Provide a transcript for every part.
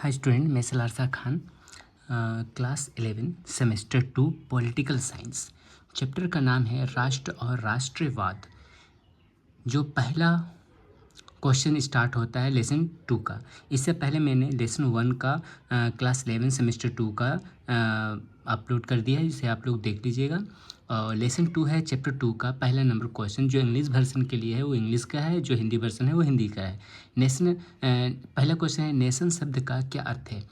हाय student, मैं Salarsa Khan, class 11 semester 2 political science. Chapter का नाम है राष्ट्र और राष्ट्रवाद। जो पहला क्वेश्चन स्टार्ट होता है लेसन 2 का। इससे पहले मैंने लेसन 1 का क्लास 11 सेमेस्टर 2 का अपलोड कर दिया है, जिसे आप लोग देख लीजिएगा। और लेसन 2 है चैप्टर 2 का पहला नंबर क्वेश्चन। जो इंग्लिश वर्जन के लिए है वो इंग्लिश का है, जो हिंदी वर्जन है वो हिंदी का है। पहला क्वेश्चन है, नेशन शब्द का क्या अर्थ है।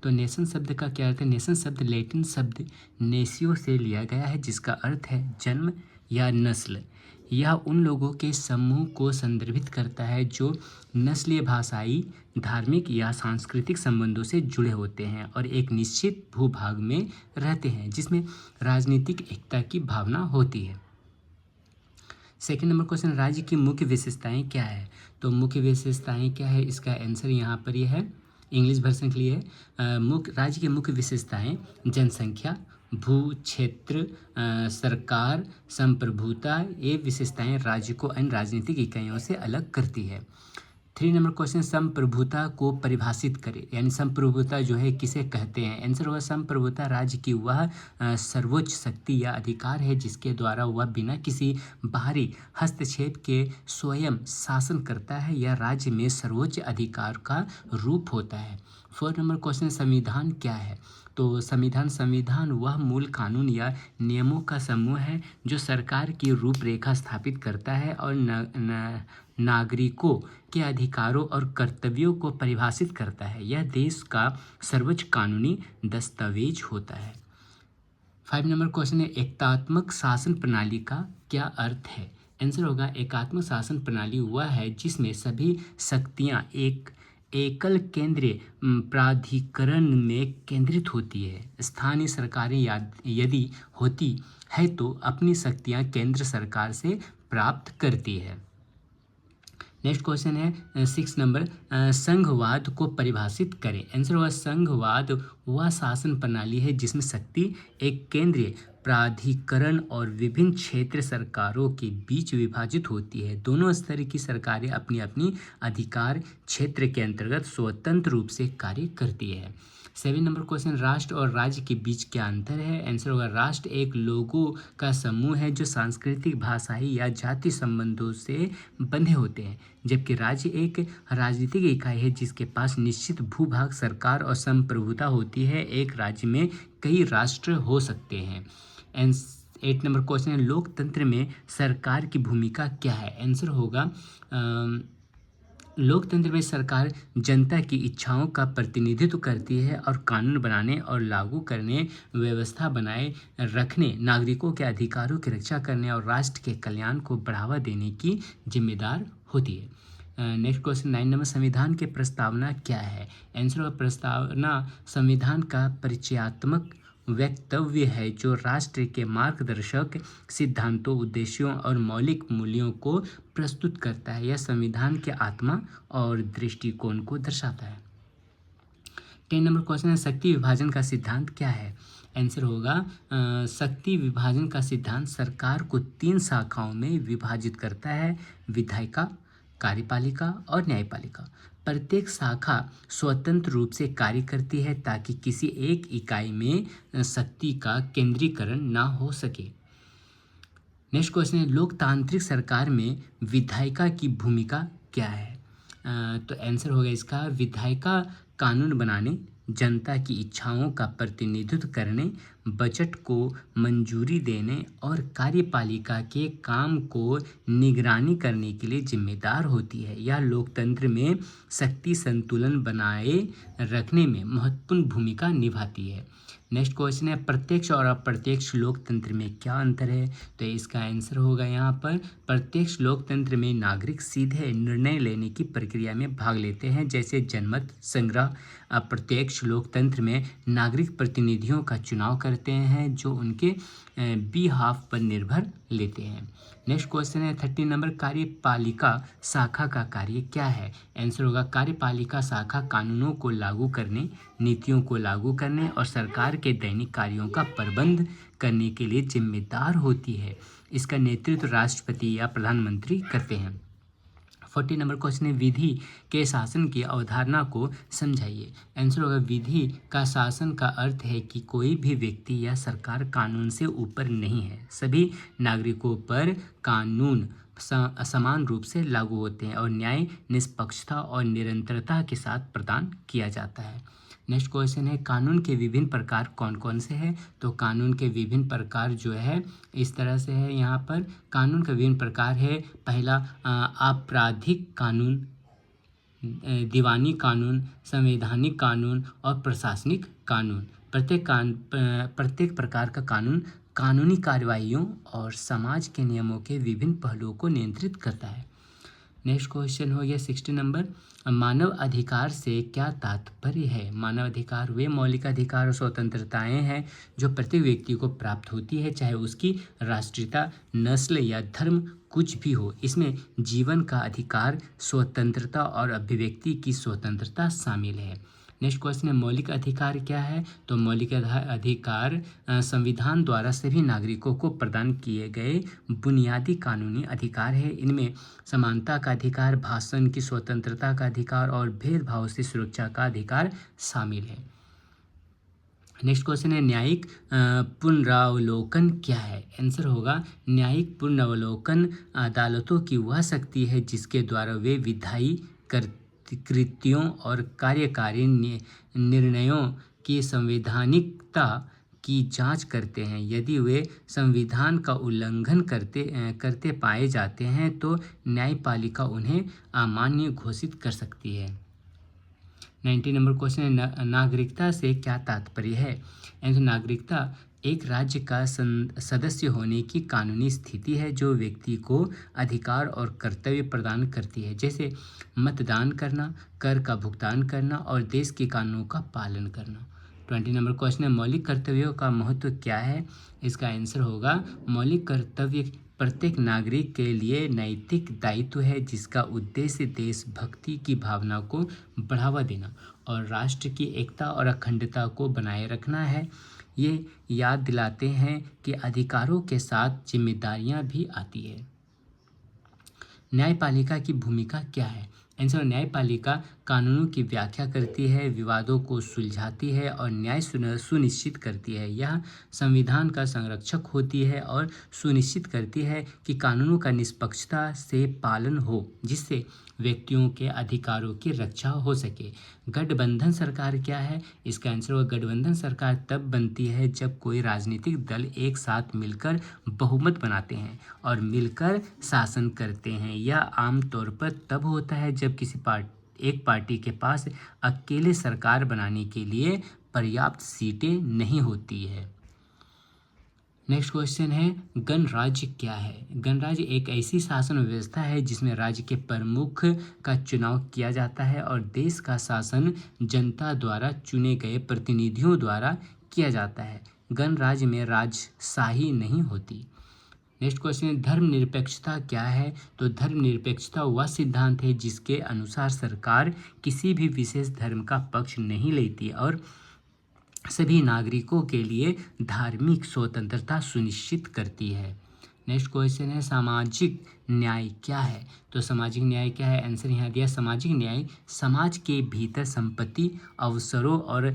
तो नेशन शब्द का क्या अर्थ है। नेशन शब्द लैटिन शब्द नेसियो से लिया गया है, जिसका अर्थ है जन्म या नस्ल। यह उन लोगों के समूह को संदर्भित करता है जो नस्लीय, भाषाई, धार्मिक या सांस्कृतिक संबंधों से जुड़े होते हैं और एक निश्चित भूभाग में रहते हैं, जिसमें राजनीतिक एकता की भावना होती है। सेकेंड नंबर क्वेश्चन, राज्य की मुख्य विशेषताएं क्या है। तो मुख्य विशेषताएं क्या है, इसका आंसर यहाँ पर यह है, इंग्लिश वर्जन के लिए है। राज्य की मुख्य विशेषताएं जनसंख्या, भू क्षेत्र, सरकार, संप्रभुता। ये विशेषताएं राज्य को अन्य राजनीतिक इकाइयों से अलग करती है। 3 नंबर क्वेश्चन, संप्रभुता को परिभाषित करें, यानी संप्रभुता जो है किसे कहते हैं। आंसर होगा संप्रभुता राज्य की वह सर्वोच्च शक्ति या अधिकार है जिसके द्वारा वह बिना किसी बाहरी हस्तक्षेप के स्वयं शासन करता है या राज्य में सर्वोच्च अधिकार का रूप होता है। 4 नंबर क्वेश्चन, संविधान क्या है। तो संविधान वह मूल कानून या नियमों का समूह है जो सरकार की रूपरेखा स्थापित करता है और नागरिकों के अधिकारों और कर्तव्यों को परिभाषित करता है। यह देश का सर्वोच्च कानूनी दस्तावेज होता है। 5 नंबर क्वेश्चन है, एकात्मक शासन प्रणाली का क्या अर्थ है। आंसर होगा एकात्मक शासन प्रणाली वह है जिसमें सभी शक्तियां एक एकल केंद्रीय प्राधिकरण में केंद्रित होती है। स्थानीय सरकारें यदि होती है तो अपनी शक्तियां केंद्र सरकार से प्राप्त करती है। नेक्स्ट क्वेश्चन है 6 नंबर, संघवाद को परिभाषित करें। आंसर होगा संघवाद वह शासन प्रणाली है जिसमें शक्ति एक केंद्रीय प्राधिकरण और विभिन्न क्षेत्र सरकारों के बीच विभाजित होती है। दोनों स्तर की सरकारें अपनी अपनी अधिकार क्षेत्र के अंतर्गत स्वतंत्र रूप से कार्य करती है। 7 नंबर क्वेश्चन, राष्ट्र और राज्य के बीच क्या अंतर है। आंसर होगा राष्ट्र एक लोगों का समूह है जो सांस्कृतिक, भाषाई या जाति संबंधों से बंधे होते हैं, जबकि राज्य एक राजनीतिक इकाई है जिसके पास निश्चित भूभाग, सरकार और संप्रभुता होती है। एक राज्य में कई राष्ट्र हो सकते हैं। 8 नंबर क्वेश्चन है, लोकतंत्र में सरकार की भूमिका क्या है। आंसर होगा लोकतंत्र में सरकार जनता की इच्छाओं का प्रतिनिधित्व करती है और कानून बनाने और लागू करने, व्यवस्था बनाए रखने, नागरिकों के अधिकारों की रक्षा करने और राष्ट्र के कल्याण को बढ़ावा देने की जिम्मेदार होती है। नेक्स्ट क्वेश्चन 9 नंबर, संविधान की प्रस्तावना क्या है। आंसर प्रस्तावना संविधान का परिचयात्मक वक्तव्य है जो राष्ट्र के मार्गदर्शक सिद्धांतों, उद्देश्यों और मौलिक मूल्यों को प्रस्तुत करता है। यह संविधान के आत्मा और दृष्टिकोण को दर्शाता है। 10 नंबर क्वेश्चन है, शक्ति विभाजन का सिद्धांत क्या है। आंसर होगा शक्ति विभाजन का सिद्धांत सरकार को 3 शाखाओं में विभाजित करता है, विधायिका, कार्यपालिका और न्यायपालिका। प्रत्येक शाखा स्वतंत्र रूप से कार्य करती है ताकि किसी एक इकाई में शक्ति का केंद्रीकरण ना हो सके। नेक्स्ट क्वेश्चन है, लोकतांत्रिक सरकार में विधायिका की भूमिका क्या है। तो आंसर होगा इसका, विधायिका कानून बनाने, जनता की इच्छाओं का प्रतिनिधित्व करने, बजट को मंजूरी देने और कार्यपालिका के काम को निगरानी करने के लिए जिम्मेदार होती है। यह लोकतंत्र में शक्ति संतुलन बनाए रखने में महत्वपूर्ण भूमिका निभाती है। नेक्स्ट क्वेश्चन है, प्रत्यक्ष और अप्रत्यक्ष लोकतंत्र में क्या अंतर है। तो इसका आंसर होगा यहाँ पर, प्रत्यक्ष लोकतंत्र में नागरिक सीधे निर्णय लेने की प्रक्रिया में भाग लेते हैं, जैसे जनमत संग्रह। अप्रत्यक्ष लोकतंत्र में नागरिक प्रतिनिधियों का चुनाव करते हैं जो उनके बिहाफ पर निर्भर लेते हैं। नेक्स्ट क्वेश्चन है 30 नंबर, कार्यपालिका शाखा का कार्य क्या है। आंसर होगा कार्यपालिका शाखा कानूनों को लागू करने, नीतियों को लागू करने और सरकार के दैनिक कार्यों का प्रबंध करने के लिए जिम्मेदार होती है। इसका नेतृत्व राष्ट्रपति या प्रधानमंत्री करते हैं। 40 नंबर क्वेश्चन है विधि के शासन की अवधारणा को समझाइए। आंसर होगा विधि का शासन का अर्थ है कि कोई भी व्यक्ति या सरकार कानून से ऊपर नहीं है, सभी नागरिकों पर कानून समान रूप से लागू होते हैं और न्याय निष्पक्षता और निरंतरता के साथ प्रदान किया जाता है। नेक्स्ट क्वेश्चन है कानून के विभिन्न प्रकार कौन कौन से हैं। तो कानून के विभिन्न प्रकार जो है इस तरह से है, यहाँ पर कानून के विभिन्न प्रकार है। पहला आपराधिक कानून, दीवानी कानून, संवैधानिक कानून और प्रशासनिक कानून। प्रत्येक प्रकार का कानून कानूनी कार्रवाइयों और समाज के नियमों के विभिन्न पहलुओं को नियंत्रित करता है। नेक्स्ट क्वेश्चन हो गया 60 नंबर, मानव अधिकार से क्या तात्पर्य है। मानव अधिकार वे मौलिक अधिकार और स्वतंत्रताएं हैं जो प्रत्येक व्यक्ति को प्राप्त होती है, चाहे उसकी राष्ट्रीयता, नस्ल या धर्म कुछ भी हो। इसमें जीवन का अधिकार, स्वतंत्रता और अभिव्यक्ति की स्वतंत्रता शामिल है। नेक्स्ट क्वेश्चन है मौलिक अधिकार क्या है। तो मौलिक अधिकार संविधान द्वारा सभी नागरिकों को प्रदान किए गए बुनियादी कानूनी अधिकार है। इनमें समानता का अधिकार, भाषण की स्वतंत्रता का अधिकार और भेदभाव से सुरक्षा का अधिकार शामिल है। नेक्स्ट क्वेश्चन है न्यायिक पुनरावलोकन क्या है। आंसर होगा न्यायिक पुनरावलोकन अदालतों की वह शक्ति है जिसके द्वारा वे विधायी कृतियों और कार्यकारी निर्णयों की संवैधानिकता की जांच करते हैं। यदि वे संविधान का उल्लंघन करते पाए जाते हैं तो न्यायपालिका उन्हें अमान्य घोषित कर सकती है। 90 नंबर क्वेश्चन है नागरिकता से क्या तात्पर्य है। नागरिकता एक राज्य का सदस्य होने की कानूनी स्थिति है जो व्यक्ति को अधिकार और कर्तव्य प्रदान करती है, जैसे मतदान करना, कर का भुगतान करना और देश के कानूनों का पालन करना। 20 नंबर क्वेश्चन है मौलिक कर्तव्यों का महत्व क्या है। इसका आंसर होगा मौलिक कर्तव्य प्रत्येक नागरिक के लिए नैतिक दायित्व है जिसका उद्देश्य देशभक्ति की भावना को बढ़ावा देना और राष्ट्र की एकता और अखंडता को बनाए रखना है। ये याद दिलाते हैं कि अधिकारों के साथ जिम्मेदारियां भी आती है। न्यायपालिका की भूमिका क्या है। आंसर न्यायपालिका कानूनों की व्याख्या करती है, विवादों को सुलझाती है और न्याय सुनिश्चित करती है। यह संविधान का संरक्षक होती है और सुनिश्चित करती है कि कानूनों का निष्पक्षता से पालन हो जिससे व्यक्तियों के अधिकारों की रक्षा हो सके। गठबंधन सरकार क्या है। इसका आंसर होगा गठबंधन सरकार तब बनती है जब कोई राजनीतिक दल एक साथ मिलकर बहुमत बनाते हैं और मिलकर शासन करते हैं। यह आमतौर पर तब होता है जब किसी एक पार्टी के पास अकेले सरकार बनाने के लिए पर्याप्त सीटें नहीं होती है। नेक्स्ट क्वेश्चन है गणराज्य क्या है। गणराज्य एक ऐसी शासन व्यवस्था है जिसमें राज्य के प्रमुख का चुनाव किया जाता है और देश का शासन जनता द्वारा चुने गए प्रतिनिधियों द्वारा किया जाता है। गणराज्य में राजशाही नहीं होती। नेक्स्ट क्वेश्चन है धर्मनिरपेक्षता क्या है। तो धर्मनिरपेक्षता वह सिद्धांत है जिसके अनुसार सरकार किसी भी विशेष धर्म का पक्ष नहीं लेती और सभी नागरिकों के लिए धार्मिक स्वतंत्रता सुनिश्चित करती है। नेक्स्ट क्वेश्चन है सामाजिक न्याय क्या है। तो सामाजिक न्याय क्या है। आंसर यहाँ दिया सामाजिक न्याय समाज के भीतर संपत्ति, अवसरों और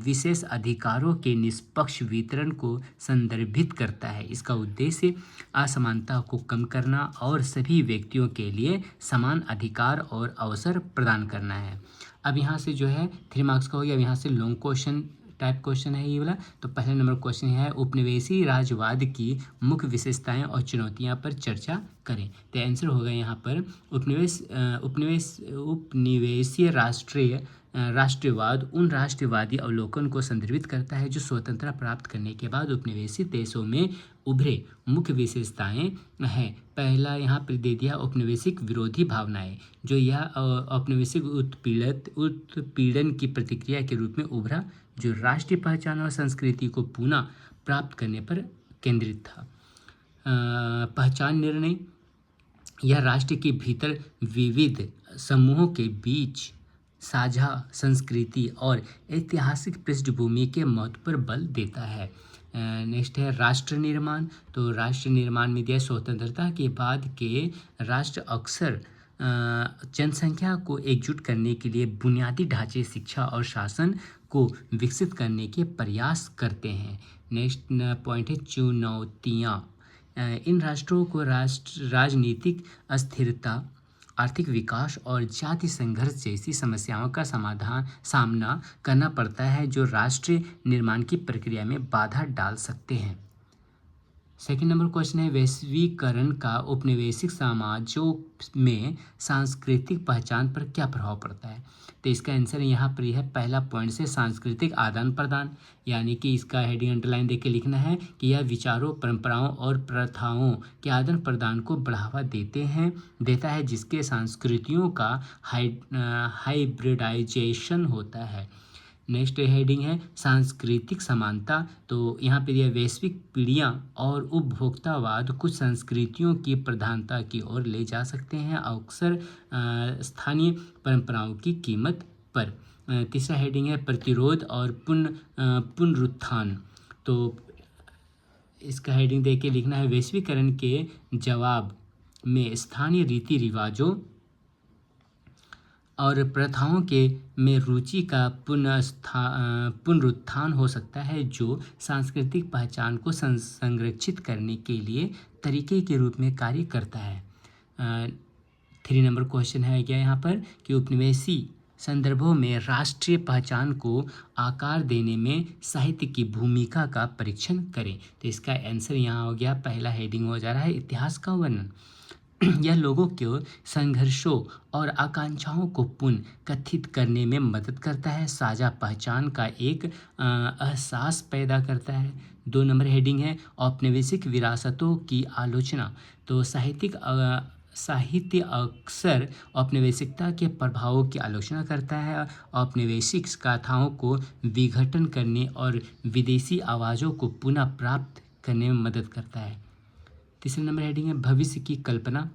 विशेष अधिकारों के निष्पक्ष वितरण को संदर्भित करता है। इसका उद्देश्य असमानता को कम करना और सभी व्यक्तियों के लिए समान अधिकार और अवसर प्रदान करना है। अब यहाँ से जो है 3 मार्क्स का हो गया। अब यहाँ से लॉन्ग क्वेश्चन टाइप क्वेश्चन है ये वाला। तो पहले नंबर क्वेश्चन है उपनिवेशी राजवाद की मुख्य विशेषताएं और चुनौतियां पर चर्चा करें। तो आंसर होगा यहाँ पर उपनिवेशीय राष्ट्रवाद उन राष्ट्रवादी अवलोकन को संदर्भित करता है जो स्वतंत्रता प्राप्त करने के बाद उपनिवेशित देशों में उभरे मुख्य विशेषताएं हैं। पहला यहाँ पर दे दिया औपनिवेशिक विरोधी भावनाएं, जो यह औपनिवेशिक उत्पीड़न की प्रतिक्रिया के रूप में उभरा जो राष्ट्रीय पहचान और संस्कृति को पुनः प्राप्त करने पर केंद्रित था। पहचान निर्णय, यह राष्ट्र के भीतर विविध समूहों के बीच साझा संस्कृति और ऐतिहासिक पृष्ठभूमि के महत्व पर बल देता है। नेक्स्ट है राष्ट्र निर्माण। तो राष्ट्र निर्माण में दिया स्वतंत्रता के बाद के राष्ट्र अक्सर जनसंख्या को एकजुट करने के लिए बुनियादी ढांचे, शिक्षा और शासन को विकसित करने के प्रयास करते हैं। नेक्स्ट पॉइंट है चुनौतियाँ। इन राष्ट्रों को राजनीतिक अस्थिरता, आर्थिक विकास और जाति संघर्ष जैसी समस्याओं का सामना करना पड़ता है, जो राष्ट्र निर्माण की प्रक्रिया में बाधा डाल सकते हैं। सेकंड नंबर क्वेश्चन है, वैश्वीकरण का उपनिवेशिक समाजों में सांस्कृतिक पहचान पर क्या प्रभाव पड़ता है? तो इसका आंसर यहाँ पर यह पहला पॉइंट से सांस्कृतिक आदान प्रदान, यानी कि इसका हेडिंग अंडरलाइन देके लिखना है कि यह विचारों, परंपराओं और प्रथाओं के आदान प्रदान को बढ़ावा देता है, जिसके संस्कृतियों का हाइब्रिडाइजेशन होता है। नेक्स्ट हेडिंग है सांस्कृतिक समानता। तो यहाँ पर यह वैश्विक पीढ़ियाँ और उपभोक्तावाद कुछ संस्कृतियों की प्रधानता की ओर ले जा सकते हैं, अक्सर स्थानीय परंपराओं की कीमत पर। तीसरा हेडिंग है प्रतिरोध और पुनरुत्थान। तो इसका हेडिंग देके लिखना है वैश्वीकरण के जवाब में स्थानीय रीति रिवाजों और प्रथाओं के में रुचि का पुनरुत्थान हो सकता है, जो सांस्कृतिक पहचान को संरक्षित करने के लिए तरीके के रूप में कार्य करता है। 3 नंबर क्वेश्चन है क्या यहाँ पर कि उपनिवेशी संदर्भों में राष्ट्रीय पहचान को आकार देने में साहित्य की भूमिका का परीक्षण करें। तो इसका आंसर यहाँ हो गया, पहला हेडिंग हो जा रहा है इतिहास का वर्णन। यह लोगों के संघर्षों और आकांक्षाओं को पुनः कथित करने में मदद करता है, साझा पहचान का एक एहसास पैदा करता है। 2 नंबर हेडिंग है औपनिवेशिक विरासतों की आलोचना। तो साहित्य अक्सर औपनिवेशिकता के प्रभावों की आलोचना करता है, औपनिवेशिक गाथाओं को विघटन करने और विदेशी आवाज़ों को पुनः प्राप्त करने में मदद करता है। तीसरे नंबर हेडिंग है भविष्य की कल्पना।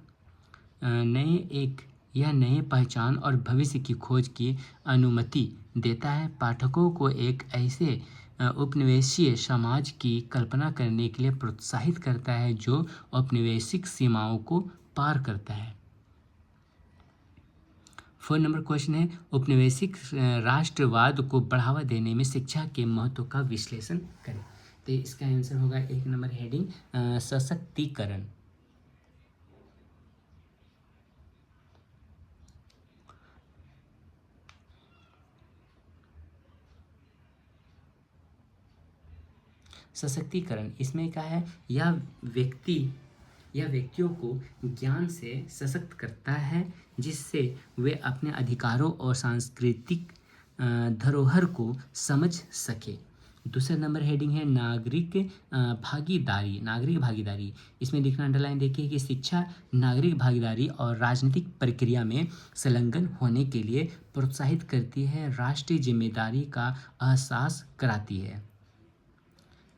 यह नए पहचान और भविष्य की खोज की अनुमति देता है, पाठकों को एक ऐसे उपनिवेशीय समाज की कल्पना करने के लिए प्रोत्साहित करता है जो औपनिवेशिक सीमाओं को पार करता है। 4 नंबर क्वेश्चन है औपनिवेशिक राष्ट्रवाद को बढ़ावा देने में शिक्षा के महत्व का विश्लेषण करें। तो इसका आंसर होगा 1 नंबर हेडिंग सशक्तिकरण। सशक्तिकरण इसमें क्या है, यह व्यक्तियों को ज्ञान से सशक्त करता है, जिससे वे अपने अधिकारों और सांस्कृतिक धरोहर को समझ सके। दूसरा नंबर हेडिंग है नागरिक भागीदारी। इसमें लिखना अंडरलाइन देखिए कि शिक्षा नागरिक भागीदारी और राजनीतिक प्रक्रिया में संलग्न होने के लिए प्रोत्साहित करती है, राष्ट्रीय जिम्मेदारी का एहसास कराती है।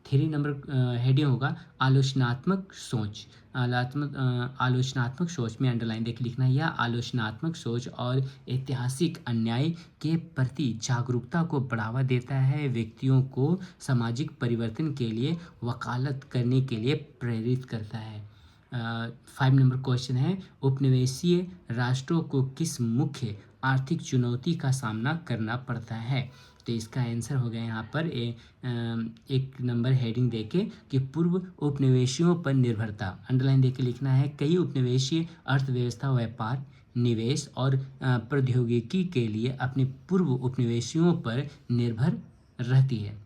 3 नंबर हेडिंग होगा आलोचनात्मक सोच। आलोचनात्मक सोच में अंडरलाइन देख लिखना है, यह आलोचनात्मक सोच और ऐतिहासिक अन्याय के प्रति जागरूकता को बढ़ावा देता है, व्यक्तियों को सामाजिक परिवर्तन के लिए वकालत करने के लिए प्रेरित करता है। 5 नंबर क्वेश्चन है उपनिवेशीय राष्ट्रों को किस मुख्य आर्थिक चुनौती का सामना करना पड़ता है। तो इसका आंसर हो गया यहाँ पर 1 नंबर हेडिंग देके कि पूर्व उपनिवेशियों पर निर्भरता। अंडरलाइन देके लिखना है कई उपनिवेशीय अर्थव्यवस्था, व्यापार, निवेश और प्रौद्योगिकी के लिए अपने पूर्व उपनिवेशियों पर निर्भर रहती है।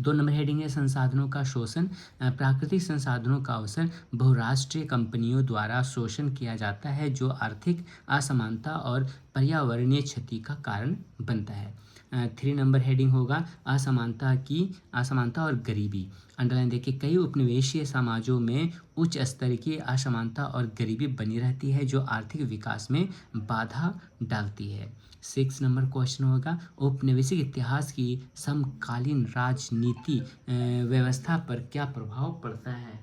2 नंबर हेडिंग है संसाधनों का शोषण। प्राकृतिक संसाधनों का अवसर बहुराष्ट्रीय कंपनियों द्वारा शोषण किया जाता है, जो आर्थिक असमानता और पर्यावरणीय क्षति का कारण बनता है। 3 नंबर हेडिंग होगा असमानता और गरीबी। अंडरलाइन देखिए कई उपनिवेशीय समाजों में उच्च स्तर की असमानता और गरीबी बनी रहती है, जो आर्थिक विकास में बाधा डालती है। 6 नंबर क्वेश्चन होगा औपनिवेशिक इतिहास की समकालीन राजनीति व्यवस्था पर क्या प्रभाव पड़ता है।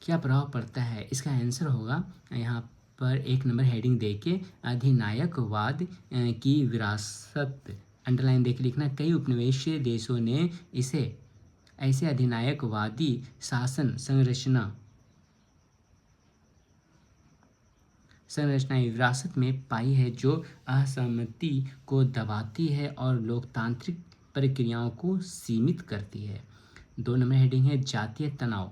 क्या प्रभाव पड़ता है, इसका आंसर होगा यहाँ पर 1 नंबर हेडिंग देके अधिनायकवाद की विरासत। अंडरलाइन देख लिखना कई उपनिवेशीय देशों ने इसे ऐसे अधिनायकवादी शासन संरचनाएं विरासत में पाई है जो असहमति को दबाती है और लोकतांत्रिक प्रक्रियाओं को सीमित करती है। 2 नंबर हेडिंग है जातीय तनाव।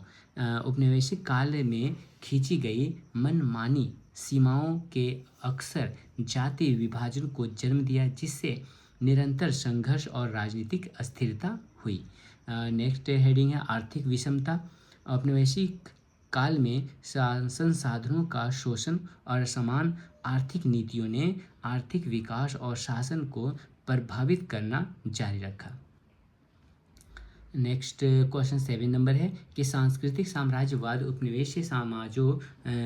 उपनिवेशिक काल में खींची गई मनमानी सीमाओं के अक्सर जातीय विभाजन को जन्म दिया, जिससे निरंतर संघर्ष और राजनीतिक अस्थिरता हुई। नेक्स्ट हेडिंग है आर्थिक विषमता। औपनिवेशिक काल में संसाधनों का शोषण और असमान आर्थिक नीतियों ने आर्थिक विकास और शासन को प्रभावित करना जारी रखा। नेक्स्ट क्वेश्चन 7 नंबर है कि सांस्कृतिक साम्राज्यवाद उपनिवेशीय समाजों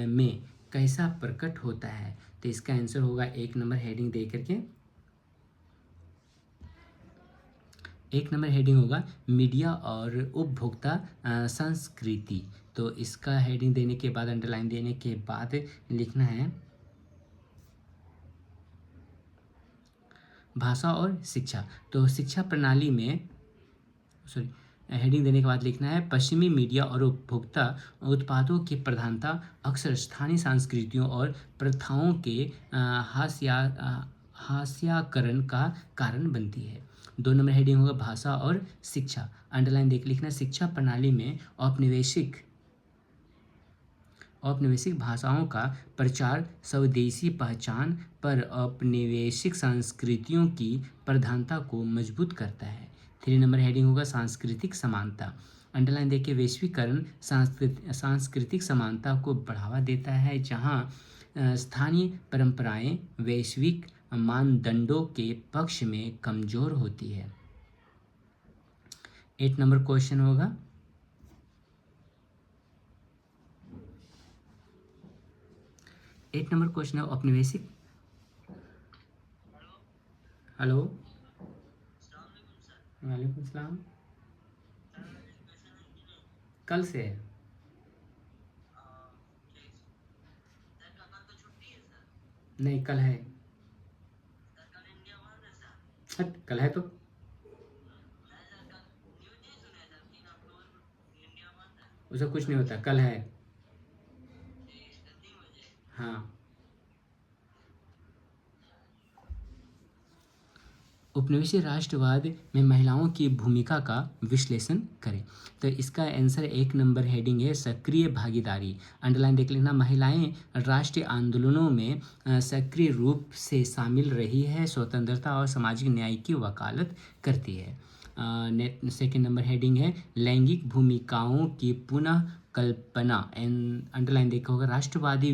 में कैसा प्रकट होता है। तो इसका आंसर होगा 1 नंबर हेडिंग दे करके। 1 नंबर हेडिंग होगा मीडिया और उपभोक्ता संस्कृति। तो इसका हेडिंग देने के बाद, अंडरलाइन देने के बाद लिखना है भाषा और शिक्षा। तो शिक्षा प्रणाली में हेडिंग देने के बाद लिखना है पश्चिमी मीडिया और उपभोक्ता उत्पादों की प्रधानता अक्सर स्थानीय संस्कृतियों और प्रथाओं के हास्याकरण का कारण बनती है। 2 नंबर हेडिंग होगा भाषा और शिक्षा। अंडरलाइन देख लिखना शिक्षा प्रणाली में औपनिवेशिक भाषाओं का प्रचार स्वदेशी पहचान पर औपनिवेशिक संस्कृतियों की प्रधानता को मजबूत करता है। 3 नंबर हेडिंग होगा सांस्कृतिक समानता। अंडरलाइन देखिए वैश्वीकरण सांस्कृतिक समानता को बढ़ावा देता है, जहां स्थानीय परंपराएं वैश्विक मानदंडों के पक्ष में कमजोर होती है। 8 नंबर क्वेश्चन होगा 8 नंबर क्वेश्चन है औपनिवेशिक। हेलो, वालेकुम सलाम। कल से है? नहीं, कल है। कल है तो उसका कुछ नहीं होता, कल है। हाँ। उपनिवेशी राष्ट्रवाद में महिलाओं की भूमिका का विश्लेषण करें। तो इसका आंसर 1 नंबर हेडिंग है सक्रिय भागीदारी। अंडरलाइन देख लेना महिलाएं राष्ट्रीय आंदोलनों में सक्रिय रूप से शामिल रही है, स्वतंत्रता और सामाजिक न्याय की वकालत करती है। 2 नंबर हेडिंग है लैंगिक भूमिकाओं की पुनः कल्पना। अंडरलाइन देखा होगा राष्ट्रवादी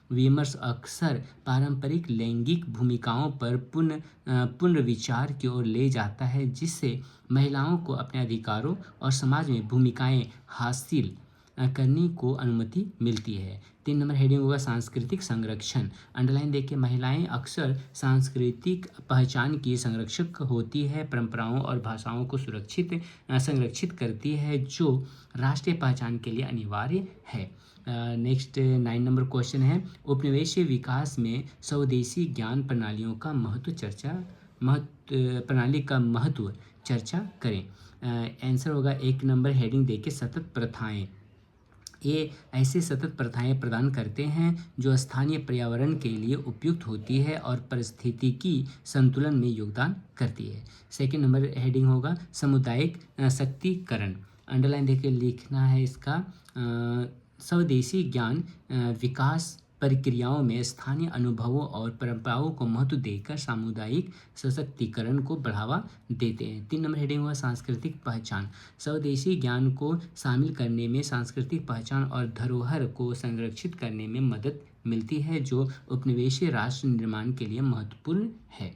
विमर्श अक्सर पारंपरिक लैंगिक भूमिकाओं पर पुनर्विचार की ओर ले जाता है, जिससे महिलाओं को अपने अधिकारों और समाज में भूमिकाएं हासिल करने को अनुमति मिलती है। 3 नंबर हेडिंग होगा सांस्कृतिक संरक्षण। अंडरलाइन देखिए महिलाएं अक्सर सांस्कृतिक पहचान की संरक्षक होती है, परंपराओं और भाषाओं को संरक्षित करती है, जो राष्ट्रीय पहचान के लिए अनिवार्य है। नेक्स्ट 9 नंबर क्वेश्चन है उपनिवेशीय विकास में स्वदेशी ज्ञान प्रणाली का महत्व चर्चा करें। आंसर होगा 1 नंबर हेडिंग देके सतत प्रथाएं। ये ऐसे सतत प्रथाएं प्रदान करते हैं जो स्थानीय पर्यावरण के लिए उपयुक्त होती है और पारिस्थितिकी संतुलन में योगदान करती है। 2 नंबर हेडिंग होगा सामुदायिक शक्तिकरण। अंडरलाइन देके लिखना है इसका स्वदेशी ज्ञान विकास प्रक्रियाओं में स्थानीय अनुभवों और परंपराओं को महत्व देकर सामुदायिक सशक्तिकरण को बढ़ावा देते हैं। 3 नंबर हेडिंग हुआ सांस्कृतिक पहचान। स्वदेशी ज्ञान को शामिल करने में सांस्कृतिक पहचान और धरोहर को संरक्षित करने में मदद मिलती है, जो उपनिवेशीय राष्ट्र निर्माण के लिए महत्वपूर्ण है।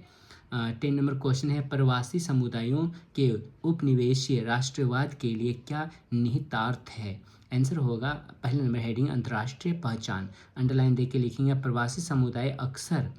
10 नंबर क्वेश्चन है प्रवासी समुदायों के उपनिवेशीय राष्ट्रवाद के लिए क्या निहितार्थ है। आंसर होगा 1 नंबर हेडिंग अंतर्राष्ट्रीय पहचान। अंडरलाइन देके लिखेंगे प्रवासी समुदाय अक्सर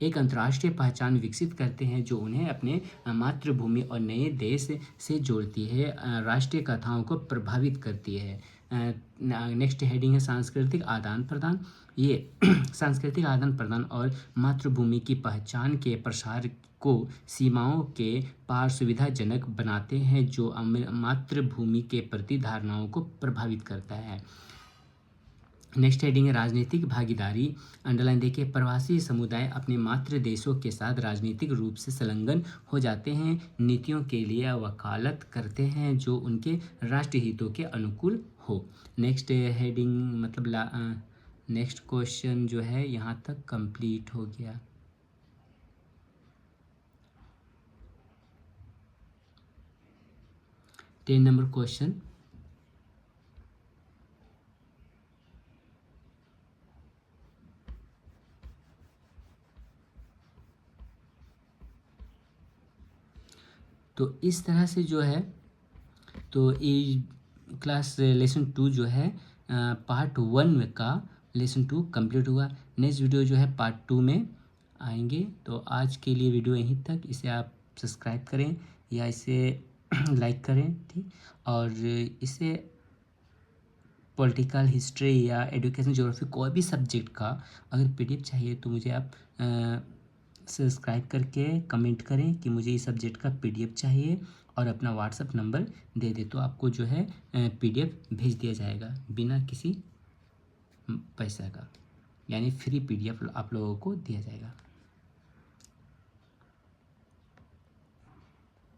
एक अंतर्राष्ट्रीय पहचान विकसित करते हैं, जो उन्हें अपने मातृभूमि और नए देश से जोड़ती है, राष्ट्रीय कथाओं को प्रभावित करती है। नेक्स्ट हेडिंग है सांस्कृतिक आदान प्रदान। ये सांस्कृतिक आदान प्रदान और मातृभूमि की पहचान के प्रसार को सीमाओं के पार सुविधाजनक बनाते हैं, जो मातृभूमि के प्रति धारणाओं को प्रभावित करता है। नेक्स्ट हेडिंग है राजनीतिक भागीदारी। अंडरलाइन देखिए, प्रवासी समुदाय अपने मातृ देशों के साथ राजनीतिक रूप से संलग्न हो जाते हैं, नीतियों के लिए वकालत करते हैं जो उनके राष्ट्रीय हितों के अनुकूल हो। नेक्स्ट हेडिंग मतलब नेक्स्ट क्वेश्चन जो है यहाँ तक कंप्लीट हो गया। टेन नंबर क्वेश्चन, तो इस तरह से जो है तो ये क्लास लेसन 2 जो है पार्ट 1 का लेसन 2 कंप्लीट हुआ। नेक्स्ट वीडियो जो है पार्ट 2 में आएंगे। तो आज के लिए वीडियो यहीं तक। इसे आप सब्सक्राइब करें या इसे लाइक करें, ठीक। और इसे पॉलिटिकल हिस्ट्री या एजुकेशन ज्योग्राफी कोई भी सब्जेक्ट का अगर पीडीएफ चाहिए तो मुझे आप सब्सक्राइब करके कमेंट करें कि मुझे इस सब्जेक्ट का पीडीएफ चाहिए और अपना व्हाट्सएप नंबर दे दे, तो आपको जो है पीडीएफ भेज दिया जाएगा बिना किसी पैसा का, यानी फ्री पीडीएफ आप लोगों को दिया जाएगा।